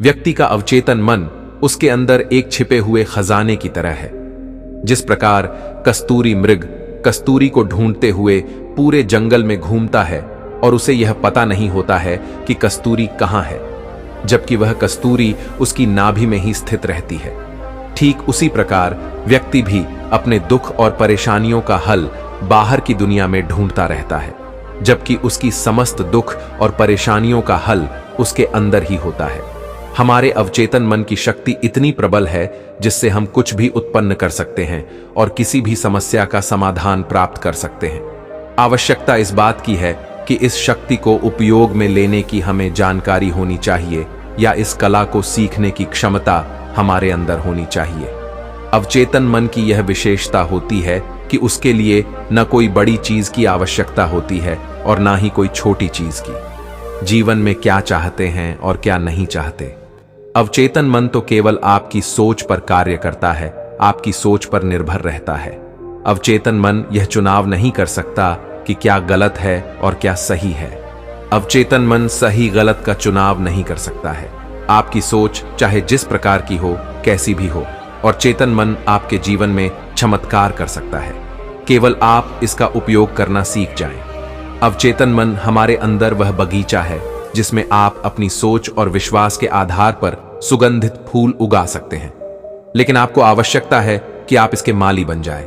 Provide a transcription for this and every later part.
व्यक्ति का अवचेतन मन उसके अंदर एक छिपे हुए खजाने की तरह है। जिस प्रकार कस्तूरी मृग कस्तूरी को ढूंढते हुए पूरे जंगल में घूमता है और उसे यह पता नहीं होता है कि कस्तूरी कहाँ है, जबकि वह कस्तूरी उसकी नाभि में ही स्थित रहती है। ठीक उसी प्रकार व्यक्ति भी अपने दुख और परेशानियों का हल बाहर की दुनिया में ढूंढता रहता है, जबकि उसकी समस्त दुख और परेशानियों का हल उसके अंदर ही होता है। हमारे अवचेतन मन की शक्ति इतनी प्रबल है जिससे हम कुछ भी उत्पन्न कर सकते हैं और किसी भी समस्या का समाधान प्राप्त कर सकते हैं। आवश्यकता इस बात की है कि इस शक्ति को उपयोग में लेने की हमें जानकारी होनी चाहिए या इस कला को सीखने की क्षमता हमारे अंदर होनी चाहिए। अवचेतन मन की यह विशेषता होती है कि उसके लिए न कोई बड़ी चीज की आवश्यकता होती है और ना ही कोई छोटी चीज की। जीवन में क्या चाहते हैं और क्या नहीं चाहते, अवचेतन मन तो केवल आपकी सोच पर कार्य करता है, आपकी सोच पर निर्भर रहता है। अवचेतन मन यह चुनाव नहीं कर सकता कि क्या गलत है और क्या सही है। अवचेतन मन सही गलत का चुनाव नहीं कर सकता है। आपकी सोच चाहे जिस प्रकार की हो, कैसी भी हो, और चेतन मन आपके जीवन में चमत्कार कर सकता है। केवल आप इसका उपयोग करना सीख जाएं। अवचेतन मन हमारे अंदर वह बगीचा है जिसमें आप अपनी सोच और विश्वास के आधार पर सुगंधित फूल उगा सकते हैं, लेकिन आपको आवश्यकता है कि आप इसके माली बन जाएं।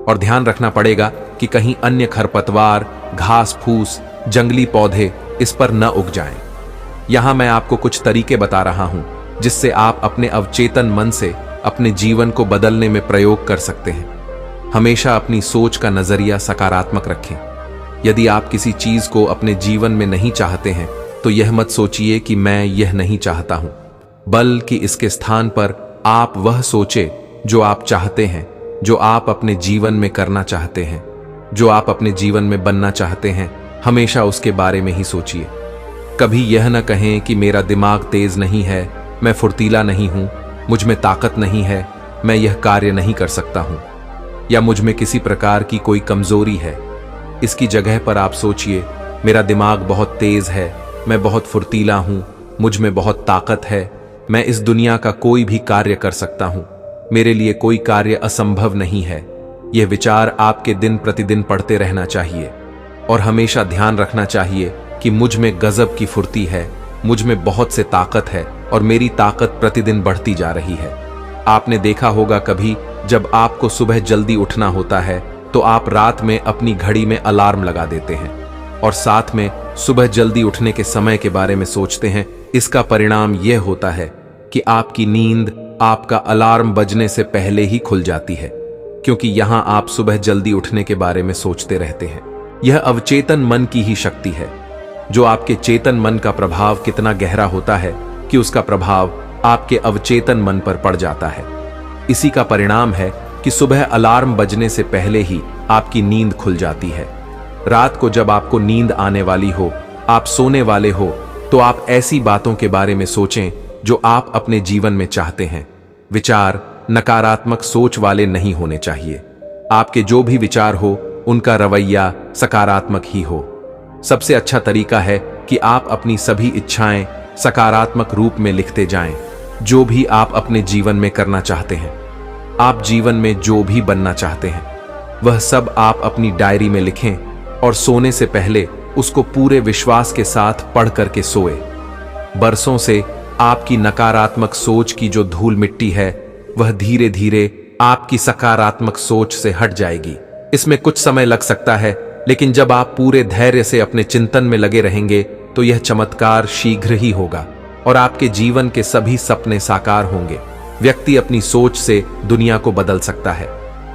और ध्यान रखना पड़ेगा कि कहीं अन्य खरपतवार, घास फूस, जंगली पौधे इस पर न उग जाएं। यहां मैं आपको कुछ तरीके बता रहा हूं जिससे आप अपने अवचेतन मन से अपने जीवन को बदलने में प्रयोग कर सकते हैं। हमेशा अपनी सोच का नजरिया सकारात्मक रखें। यदि आप किसी चीज को अपने जीवन में नहीं चाहते हैं तो यह मत सोचिए कि मैं यह नहीं चाहता हूं, बल्कि इसके स्थान पर आप वह सोचे जो आप चाहते हैं, जो आप अपने जीवन में करना चाहते हैं, जो आप अपने जीवन में बनना चाहते हैं। हमेशा उसके बारे में ही सोचिए। कभी यह न कहें कि मेरा दिमाग तेज नहीं है, मैं फुर्तीला नहीं हूं, मुझ में ताकत नहीं है, मैं यह कार्य नहीं कर सकता हूं, या मुझ में किसी प्रकार की कोई कमजोरी है। इसकी जगह पर आप सोचिए, मेरा दिमाग बहुत तेज है, मैं बहुत फुर्तीला हूं, मुझ में बहुत ताकत है, मैं इस दुनिया का कोई भी कार्य कर सकता हूं, मेरे लिए कोई कार्य असंभव नहीं है। यह विचार आपके दिन प्रतिदिन पढ़ते रहना चाहिए और हमेशा ध्यान रखना चाहिए कि मुझ में गजब की फुर्ती है, मुझ में बहुत से ताकत है और मेरी ताकत प्रतिदिन बढ़ती जा रही है। आपने देखा होगा कभी जब आपको सुबह जल्दी उठना होता है तो आप रात में अपनी घड़ी में अलार्म लगा देते हैं और साथ में सुबह जल्दी उठने के समय के बारे में सोचते हैं। इसका परिणाम यह होता है कि आपकी नींद आपका अलार्म बजने से पहले ही खुल जाती है, क्योंकि यहां आप सुबह जल्दी उठने के बारे में सोचते रहते हैं। यह अवचेतन मन की ही शक्ति है। जो आपके चेतन मन का प्रभाव कितना गहरा होता है कि उसका प्रभाव आपके अवचेतन मन पर पड़ जाता है। इसी का परिणाम है कि सुबह अलार्म बजने से पहले ही आपकी नींद खुल जाती है। रात को जब आपको नींद आने वाली हो, आप सोने वाले हो, तो आप ऐसी बातों के बारे में सोचें जो आप अपने जीवन में चाहते हैं। विचार नकारात्मक सोच वाले नहीं होने चाहिए। आपके जो भी विचार हो उनका रवैया सकारात्मक ही हो। सबसे अच्छा तरीका है कि आप अपनी सभी इच्छाएं सकारात्मक रूप में लिखते जाएं। जो भी आप अपने जीवन में करना चाहते हैं, आप जीवन में जो भी बनना चाहते हैं, वह सब आप अपनी डायरी में लिखें और सोने से पहले उसको पूरे विश्वास के साथ पढ़ करके सोए। बरसों से आपकी नकारात्मक सोच की जो धूल मिट्टी है वह धीरे धीरे आपकी सकारात्मक सोच से हट जाएगी। इसमें कुछ समय लग सकता है, लेकिन जब आप पूरे धैर्य से अपने चिंतन में लगे रहेंगे तो यह चमत्कार शीघ्र ही होगा और आपके जीवन के सभी सपने साकार होंगे। व्यक्ति अपनी सोच से दुनिया को बदल सकता है।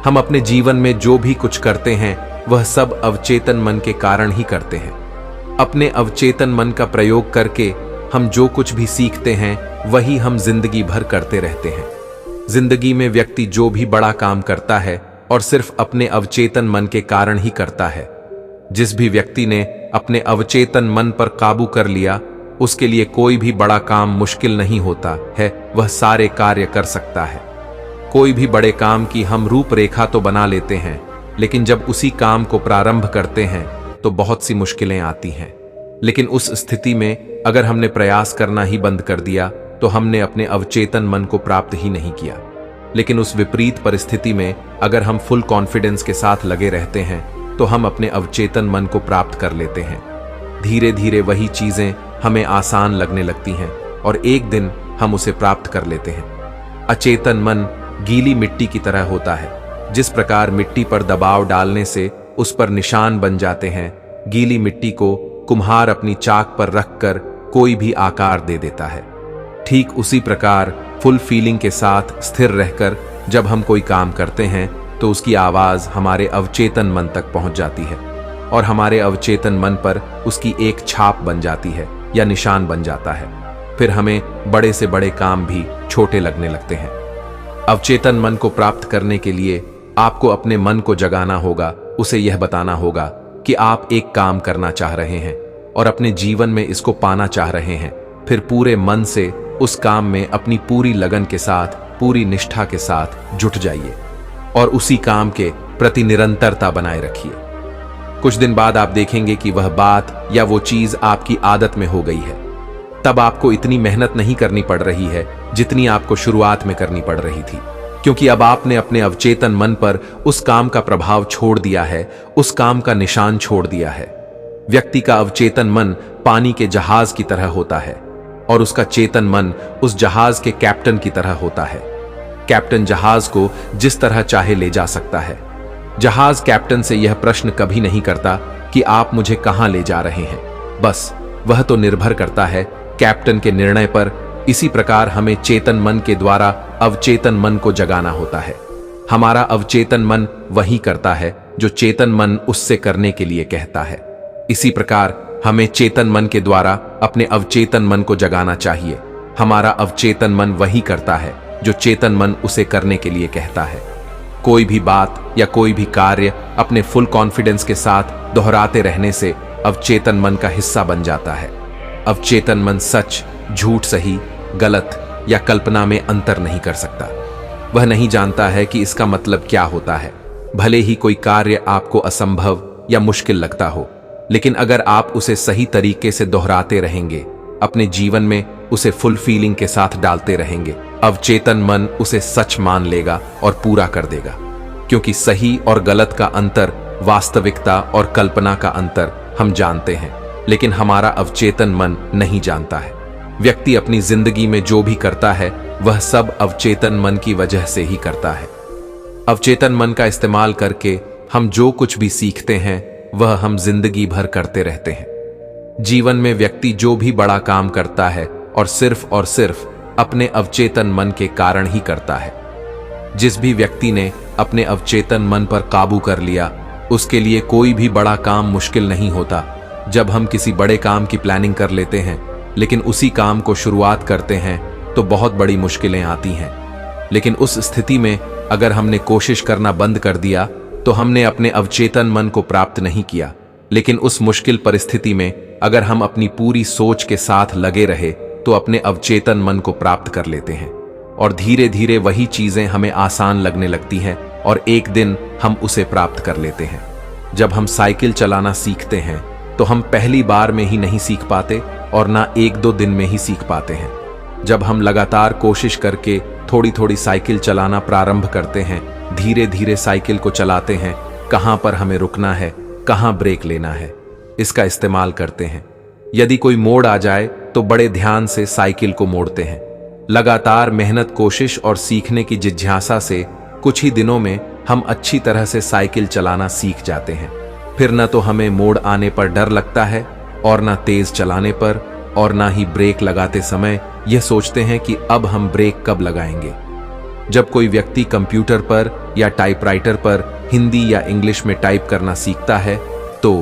हम अपने जीवन में जो भी कुछ करते हैं वह सब अवचेतन मन के कारण ही करते हैं। अपने अवचेतन मन का प्रयोग करके हम जो कुछ भी सीखते हैं वही हम जिंदगी भर करते रहते हैं। जिंदगी में व्यक्ति जो भी बड़ा काम करता है और सिर्फ अपने अवचेतन मन के कारण ही करता है। जिस भी व्यक्ति ने अपने अवचेतन मन पर काबू कर लिया, उसके लिए कोई भी बड़ा काम मुश्किल नहीं होता है, वह सारे कार्य कर सकता है। कोई भी बड़े काम की हम रूपरेखा तो बना लेते हैं, लेकिन जब उसी काम को प्रारंभ करते हैं तो बहुत सी मुश्किलें आती हैं। लेकिन उस स्थिति में अगर हमने प्रयास करना ही बंद कर दिया तो हमने अपने अवचेतन मन को प्राप्त ही नहीं किया। लेकिन उस विपरीत परिस्थिति में अगर हम फुल कॉन्फिडेंस के साथ लगे रहते हैं तो हम अपने अवचेतन मन को प्राप्त कर लेते हैं। धीरे धीरे वही चीजें हमें आसान लगने लगती हैं और एक दिन हम उसे प्राप्त कर लेते हैं। अचेतन मन गीली मिट्टी की तरह होता है। जिस प्रकार मिट्टी पर दबाव डालने से उस पर निशान बन जाते हैं, गीली मिट्टी को कुम्हार अपनी चाक पर रखकर कोई भी आकार दे देता है। ठीक उसी प्रकार फुल फीलिंग के साथ स्थिर रहकर जब हम कोई काम करते हैं तो उसकी आवाज हमारे अवचेतन मन तक पहुंच जाती है और हमारे अवचेतन मन पर उसकी एक छाप बन जाती है या निशान बन जाता है। फिर हमें बड़े से बड़े काम भी छोटे लगने लगते हैं। अवचेतन मन को प्राप्त करने के लिए आपको अपने मन को जगाना होगा, उसे यह बताना होगा कि आप एक काम करना चाह रहे हैं और अपने जीवन में इसको पाना चाह रहे हैं। फिर पूरे मन से उस काम में अपनी पूरी लगन के साथ, पूरी निष्ठा के साथ जुट जाइए और उसी काम के प्रति निरंतरता बनाए रखिए। कुछ दिन बाद आप देखेंगे कि वह बात या वो चीज आपकी आदत में हो गई है। तब आपको इतनी मेहनत नहीं करनी पड़ रही है जितनी आपको शुरुआत में करनी पड़ रही थी, क्योंकि अब आपने अपने अवचेतन मन पर उस काम का प्रभाव छोड़ दिया है, उस काम का निशान छोड़ दिया है। व्यक्ति का अवचेतन मन पानी के जहाज की तरह होता है और उसका चेतन मन उस जहाज के कैप्टन की तरह होता है। कैप्टन जहाज को जिस तरह चाहे ले जा सकता है। जहाज कैप्टन से यह प्रश्न कभी नहीं करता कि आप मुझे कहां ले जा रहे हैं, बस वह तो निर्भर करता है कैप्टन के निर्णय पर। इसी प्रकार हमें चेतन मन के द्वारा अवचेतन मन को जगाना होता है। हमारा अवचेतन मन वही करता है जो चेतन मन उससे करने के लिए कहता है। इसी प्रकार हमें चेतन मन के द्वारा अपने अवचेतन मन को जगाना चाहिए। हमारा अवचेतन मन वही करता है जो चेतन मन उसे करने के लिए कहता है। कोई भी बात या कोई भी कार्य अपने फुल कॉन्फिडेंस के साथ दोहराते रहने से अवचेतन मन का हिस्सा बन जाता है। अवचेतन मन सच, झूठ, सही, गलत या कल्पना में अंतर नहीं कर सकता। वह नहीं जानता है कि इसका मतलब क्या होता है। भले ही कोई कार्य आपको असंभव या मुश्किल लगता हो, लेकिन अगर आप उसे सही तरीके से दोहराते रहेंगे, अपने जीवन में उसे फुल फीलिंग के साथ डालते रहेंगे, अवचेतन मन उसे सच मान लेगा और पूरा कर देगा। क्योंकि सही और गलत का अंतर, वास्तविकता और कल्पना का अंतर हम जानते हैं, लेकिन हमारा अवचेतन मन नहीं जानता है। व्यक्ति अपनी जिंदगी में जो भी करता है वह सब अवचेतन मन की वजह से ही करता है। अवचेतन मन का इस्तेमाल करके हम जो कुछ भी सीखते हैं वह हम जिंदगी भर करते रहते हैं। जीवन में व्यक्ति जो भी बड़ा काम करता है और सिर्फ अपने अवचेतन मन के कारण ही करता है। जिस भी व्यक्ति ने अपने अवचेतन मन पर काबू कर लिया, उसके लिए कोई भी बड़ा काम मुश्किल नहीं होता। जब हम किसी बड़े काम की प्लानिंग कर लेते हैं लेकिन उसी काम को शुरुआत करते हैं तो बहुत बड़ी मुश्किलें आती हैं। लेकिन उस स्थिति में अगर हमने कोशिश करना बंद कर दिया तो हमने अपने अवचेतन मन को प्राप्त नहीं किया। लेकिन उस मुश्किल परिस्थिति में अगर हम अपनी पूरी सोच के साथ लगे रहे तो अपने अवचेतन मन को प्राप्त कर लेते हैं और धीरे धीरे वही चीजें हमें आसान लगने लगती हैं और एक दिन हम उसे प्राप्त कर लेते हैं। जब हम साइकिल चलाना सीखते हैं तो हम पहली बार में ही नहीं सीख पाते और ना एक दो दिन में ही सीख पाते हैं। जब हम लगातार कोशिश करके थोड़ी थोड़ी साइकिल चलाना प्रारंभ करते हैं, धीरे धीरे साइकिल को चलाते हैं, कहां पर हमें रुकना है, कहां ब्रेक लेना है, इसका इस्तेमाल करते हैं। यदि कोई मोड़ आ जाए तो बड़े ध्यान से साइकिल को मोड़ते हैं। लगातार मेहनत, कोशिश और सीखने की जिज्ञासा से कुछ ही दिनों में हम अच्छी तरह से साइकिल चलाना सीख जाते हैं। फिर न तो हमें मोड़ आने पर डर लगता है और ना तेज चलाने पर और ना ही ब्रेक लगाते समय यह सोचते हैं कि अब हम ब्रेक कब लगाएंगे। जब कोई व्यक्ति कंप्यूटर पर या टाइपराइटर पर हिंदी या इंग्लिश में टाइप करना सीखता है तो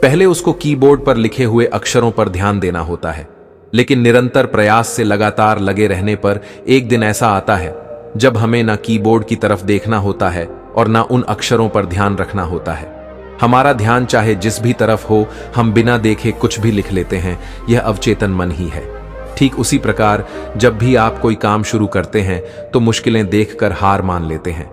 पहले उसको कीबोर्ड पर लिखे हुए अक्षरों पर ध्यान देना होता है। लेकिन निरंतर प्रयास से लगातार लगे रहने पर एक दिन ऐसा आता है जब हमें ना कीबोर्ड की तरफ देखना होता है और ना उन अक्षरों पर ध्यान रखना होता है। हमारा ध्यान चाहे जिस भी तरफ हो, हम बिना देखे कुछ भी लिख लेते हैं। यह अवचेतन मन ही है। ठीक उसी प्रकार जब भी आप कोई काम शुरू करते हैं तो मुश्किलें देखकर हार मान लेते हैं।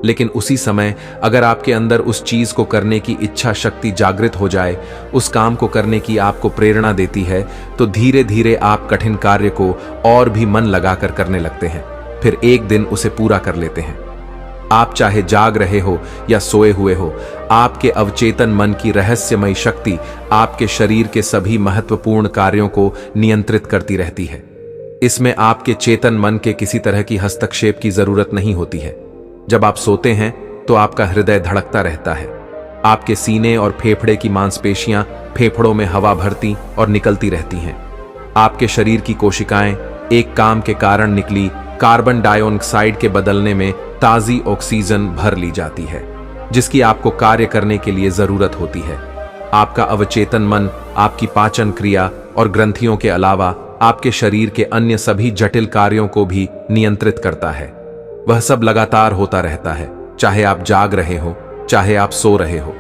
लेकिन उसी समय अगर आपके अंदर उस चीज को करने की इच्छा शक्ति जागृत हो जाए, उस काम को करने की आपको प्रेरणा देती है, तो धीरे धीरे आप कठिन कार्य को और भी मन लगाकर करने लगते हैं, फिर एक दिन उसे पूरा कर लेते हैं। आप चाहे जाग रहे हो या सोए हुए हो, आपके अवचेतन मन की रहस्यमयी शक्ति आपके शरीर के सभी महत्वपूर्ण कार्यों को नियंत्रित करती रहती है। इसमें आपके चेतन मन के किसी तरह की हस्तक्षेप की जरूरत नहीं होती है। जब आप सोते हैं तो आपका हृदय धड़कता रहता है, आपके सीने और फेफड़े की मांसपेशियां फेफड़ों में हवा भरती और निकलती रहती हैं। आपके शरीर की कोशिकाएं एक काम के कारण निकली कार्बन डाइऑक्साइड के बदलने में ताजी ऑक्सीजन भर ली जाती है, जिसकी आपको कार्य करने के लिए जरूरत होती है। आपका अवचेतन मन आपकी पाचन क्रिया और ग्रंथियों के अलावा आपके शरीर के अन्य सभी जटिल कार्यों को भी नियंत्रित करता है। वह सब लगातार होता रहता है, चाहे आप जाग रहे हो चाहे आप सो रहे हो।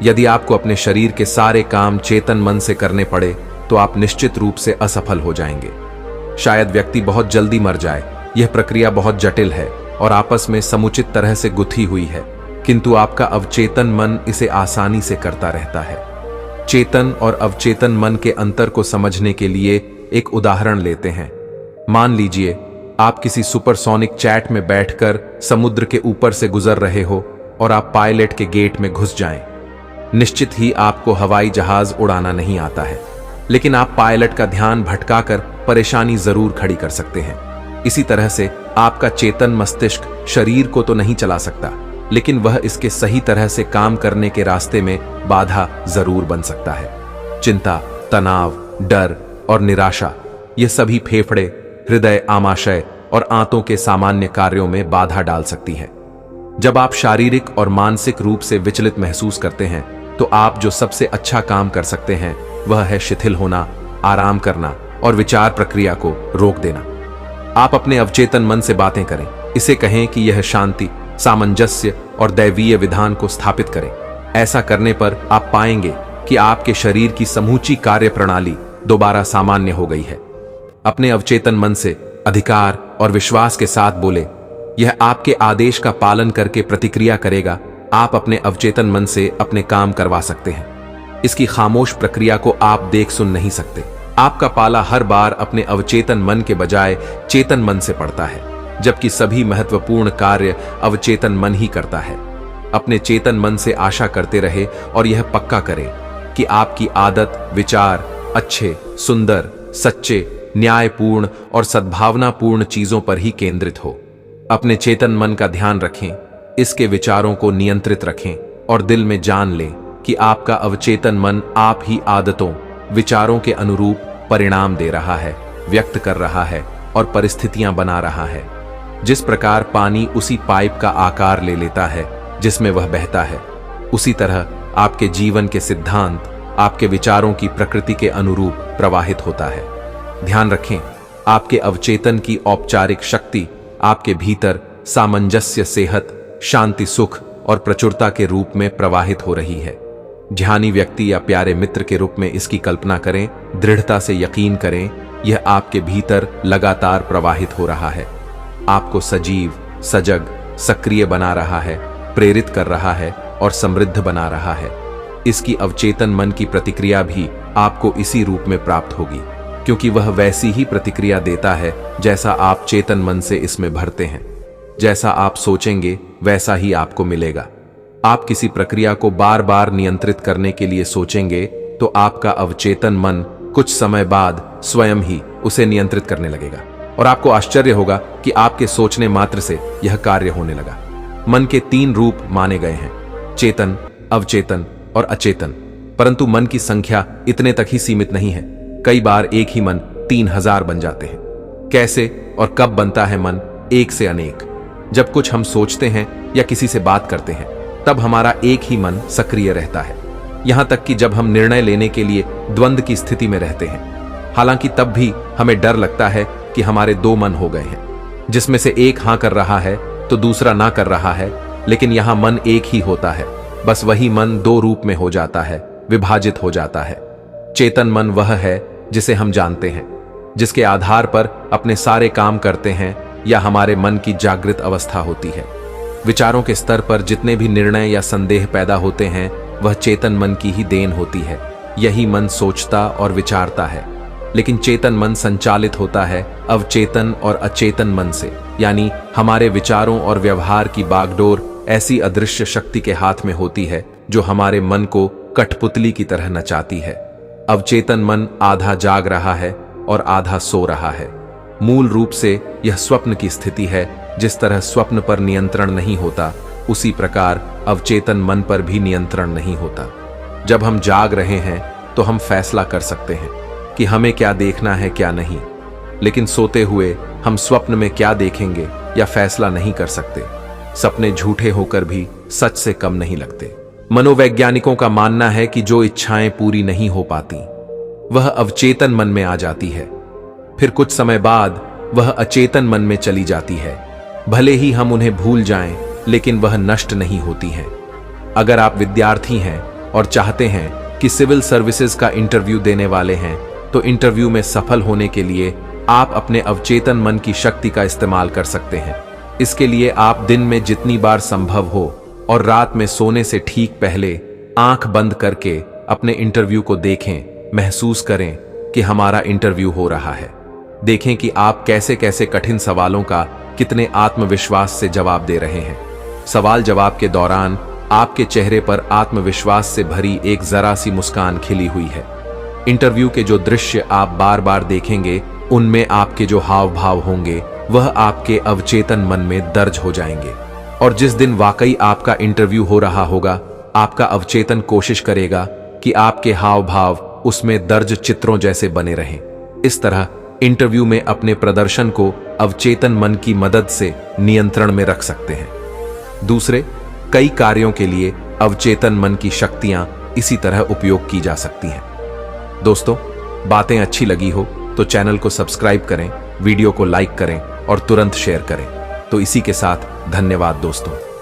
यदि आपको अपने शरीर के सारे काम चेतन मन से करने पड़े तो आप निश्चित रूप से असफल हो जाएंगे। शायद व्यक्ति बहुत जल्दी मर जाए। यह प्रक्रिया बहुत जटिल है और आपस में समुचित तरह से गुथी हुई है, किंतु आपका अवचेतन मन इसे आसानी से करता रहता है। चेतन और अवचेतन मन के अंतर को समझने के लिए एक उदाहरण लेते हैं। मान लीजिए आप किसी सुपरसोनिक चैट में बैठकर समुद्र के ऊपर से गुजर रहे हो और आप पायलट के गेट में घुस जाएं। निश्चित ही आपको हवाई जहाज उड़ाना नहीं आता है, लेकिन आप पायलट का ध्यान भटकाकर परेशानी जरूर खड़ी कर सकते हैं। इसी तरह से आपका चेतन मस्तिष्क शरीर को तो नहीं चला सकता, लेकिन वह इसके सही तरह से काम करने के रास्ते में बाधा जरूर बन सकता है। चिंता, तनाव, डर और निराशा, ये सभी फेफड़े, हृदय, आमाशय और आंतों के सामान्य कार्यों में बाधा डाल सकती है। जब आप शारीरिक और मानसिक रूप से विचलित महसूस करते हैं तो आप जो सबसे अच्छा काम कर सकते हैं वह है शिथिल होना, आराम करना और विचार प्रक्रिया को रोक देना। आप अपने अवचेतन मन से बातें करें, इसे कहें कि यह शांति, सामंजस्य और दैवीय विधान को स्थापित करें। ऐसा करने पर आप पाएंगे कि आपके शरीर की समूची कार्य प्रणाली दोबारा सामान्य हो गई है। अपने अवचेतन मन से अधिकार और विश्वास के साथ बोले, यह आपके आदेश का पालन करके प्रतिक्रिया करेगा। आप अपने अवचेतन मन से अपने काम करवा सकते हैं। इसकी खामोश प्रक्रिया को आप देख सुन नहीं सकते। आपका पाला हर बार अपने अवचेतन मन के बजाय चेतन मन से पड़ता है, जबकि सभी महत्वपूर्ण कार्य अवचेतन मन ही करता है। अपने चेतन मन से आशा करते रहे और यह पक्का करें कि आपकी आदत, विचार अच्छे, सुंदर, सच्चे, न्यायपूर्ण और सद्भावनापूर्ण चीजों पर ही केंद्रित हो। अपने चेतन मन का ध्यान रखें, इसके विचारों को नियंत्रित रखें और दिल में जान लें कि आपका अवचेतन मन आप ही आदतों, विचारों के अनुरूप परिणाम दे रहा है, व्यक्त कर रहा है और परिस्थितियां बना रहा है। जिस प्रकार पानी उसी पाइप का आकार ले लेता है जिसमें वह बहता है, उसी तरह आपके जीवन के सिद्धांत आपके विचारों की प्रकृति के अनुरूप प्रवाहित होता है। ध्यान रखें, आपके अवचेतन की औपचारिक शक्ति आपके भीतर सामंजस्य, सेहत, शांति, सुख और प्रचुरता के रूप में प्रवाहित हो रही है। ध्यानी व्यक्ति या प्यारे मित्र के रूप में इसकी कल्पना करें, दृढ़ता से यकीन करें, यह आपके भीतर लगातार प्रवाहित हो रहा है, आपको सजीव, सजग, सक्रिय बना रहा है, प्रेरित कर रहा है और समृद्ध बना रहा है। इसकी अवचेतन मन की प्रतिक्रिया भी आपको इसी रूप में प्राप्त होगी, क्योंकि वह वैसी ही प्रतिक्रिया देता है जैसा आप चेतन मन से इसमें भरते हैं। जैसा आप सोचेंगे वैसा ही आपको मिलेगा। आप किसी प्रक्रिया को बार बार नियंत्रित करने के लिए सोचेंगे तो आपका अवचेतन मन कुछ समय बाद स्वयं ही उसे नियंत्रित करने लगेगा और आपको आश्चर्य होगा कि आपके सोचने मात्र से यह कार्य होने लगा। मन के 3 रूप माने गए हैं, चेतन, अवचेतन और अचेतन, परंतु मन की संख्या इतने तक ही सीमित नहीं है। कई बार एक ही मन 3000 बन जाते हैं। कैसे और कब बनता है मन? एक से अनेक। जब कुछ हम सोचते हैं या किसी से बात करते हैं तब हमारा एक ही मन सक्रिय रहता है, यहां तक कि जब हम निर्णय लेने के लिए द्वंद्व की स्थिति में रहते हैं। हालांकि तब भी हमें डर लगता है कि हमारे 2 मन हो गए हैं, जिसमें से एक हां कर रहा है तो दूसरा ना कर रहा है, लेकिन यहां मन एक ही होता है। बस वही मन 2 रूप में हो जाता है, विभाजित हो जाता है। चेतन मन वह है जिसे हम जानते हैं, जिसके आधार पर अपने सारे काम करते हैं या हमारे मन की जागृत अवस्था होती है। विचारों के स्तर पर जितने भी निर्णय या संदेह पैदा होते हैं वह चेतन मन की ही देन होती है। यही मन सोचता और विचारता है। लेकिन चेतन मन संचालित होता है अवचेतन और अचेतन मन से, यानी हमारे विचारों और व्यवहार की बागडोर ऐसी अदृश्य शक्ति के हाथ में होती है जो हमारे मन को कठपुतली की तरह नचाती है। अवचेतन मन आधा जाग रहा है और आधा सो रहा है। मूल रूप से यह स्वप्न की स्थिति है। जिस तरह स्वप्न पर नियंत्रण नहीं होता, उसी प्रकार अवचेतन मन पर भी नियंत्रण नहीं होता। जब हम जाग रहे हैं तो हम फैसला कर सकते हैं कि हमें क्या देखना है क्या नहीं, लेकिन सोते हुए हम स्वप्न में क्या देखेंगे या फैसला नहीं कर सकते। सपने झूठे होकर भी सच से कम नहीं लगते। मनोवैज्ञानिकों का मानना है कि जो इच्छाएं पूरी नहीं हो पाती वह अवचेतन मन में आ जाती है, फिर कुछ समय बाद वह अचेतन मन में चली जाती है। भले ही हम उन्हें भूल जाएं, लेकिन वह नष्ट नहीं होती हैं। अगर आप विद्यार्थी हैं और चाहते हैं कि सिविल सर्विसेज का इंटरव्यू देने वाले हैं, तो इंटरव्यू में सफल होने के लिए आप अपने अवचेतन मन की शक्ति का इस्तेमाल कर सकते हैं। इसके लिए आप दिन में जितनी बार संभव हो और रात में सोने से ठीक पहले आंख बंद करके अपने इंटरव्यू को देखें, महसूस करें कि हमारा इंटरव्यू हो रहा है। देखें कि आप कैसे कैसे कठिन सवालों का कितने आत्मविश्वास से जवाब दे रहे हैं। सवाल जवाब के दौरान आपके चेहरे पर आत्मविश्वास से भरी एक जरा सी मुस्कान खिली हुई है। इंटरव्यू के जो दृश्य आप बार बार देखेंगे, उनमें आपके जो हाव भाव होंगे वह आपके अवचेतन मन में दर्ज हो जाएंगे। और जिस दिन वाकई आपका इंटरव्यू हो रहा होगा, आपका अवचेतन कोशिश करेगा कि आपके हाव भाव उसमें दर्ज चित्रों जैसे बने रहें। इस तरह इंटरव्यू में अपने प्रदर्शन को अवचेतन मन की मदद से नियंत्रण में रख सकते हैं। दूसरे कई कार्यों के लिए अवचेतन मन की शक्तियां इसी तरह उपयोग की जा सकती हैं। दोस्तों, बातें अच्छी लगी हो तो चैनल को सब्सक्राइब करें, वीडियो को लाइक करें और तुरंत शेयर करें। तो इसी के साथ धन्यवाद दोस्तों।